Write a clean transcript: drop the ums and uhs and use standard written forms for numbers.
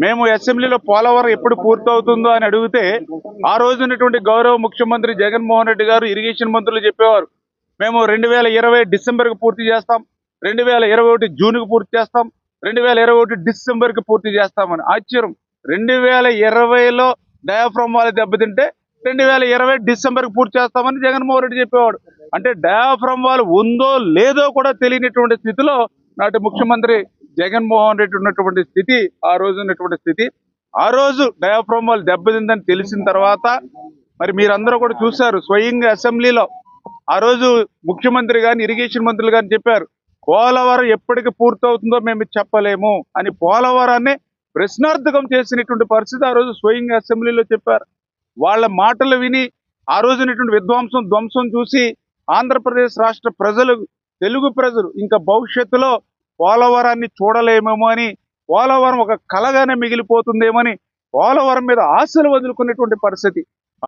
మేము అసెంబ్లీలో పోలవరం ఎప్పుడు పూర్తవుతుందో అని అడిగితే ఆ రోజు ఉన్నటువంటి గౌరవ ముఖ్యమంత్రి జగన్మోహన్ రెడ్డి గారు ఇరిగేషన్ మంత్రులు చెప్పేవారు, మేము 2020 డిసెంబర్కి పూర్తి చేస్తాం, 2021 జూన్కి పూర్తి చేస్తాం, 2021 డిసెంబర్కి పూర్తి చేస్తామని. ఆశ్చర్యం, 2020లో డయాఫ్రమ్ వాళ్ళు దెబ్బతింటే 2020 డిసెంబర్కి పూర్తి చేస్తామని జగన్మోహన్ రెడ్డి చెప్పేవాడు. అంటే డయాఫ్రమ్ వాళ్ళు ఉందో లేదో కూడా తెలియనటువంటి స్థితిలో నాటి ముఖ్యమంత్రి జగన్మోహన్ రెడ్డి ఉన్నటువంటి స్థితి, ఆ రోజు ఉన్నటువంటి స్థితి. ఆ రోజు డయాఫ్రమ్ వాళ్ళు దెబ్బతిందని తెలిసిన తర్వాత మరి మీరందరూ కూడా చూశారు స్వయంగా అసెంబ్లీలో. ఆ రోజు ముఖ్యమంత్రి గాని ఇరిగేషన్ మంత్రులు గాని చెప్పారు, పోలవరం ఎప్పటికి పూర్తవుతుందో మేము చెప్పలేము అని. పోలవరాన్ని ప్రశ్నార్థకం చేసినటువంటి పరిస్థితి ఆ రోజు స్వయంగా అసెంబ్లీలో చెప్పారు. వాళ్ళ మాటలు విని ఆ రోజు ఉన్నటువంటి ధ్వంసం చూసి ఆంధ్రప్రదేశ్ రాష్ట్ర ప్రజలు, తెలుగు ప్రజలు ఇంకా భవిష్యత్తులో పోలవరాన్ని చూడలేమేమో అని, పోలవరం ఒక కలగానే మిగిలిపోతుందేమని పోలవరం మీద ఆశలు వదులుకునేటువంటి పరిస్థితి.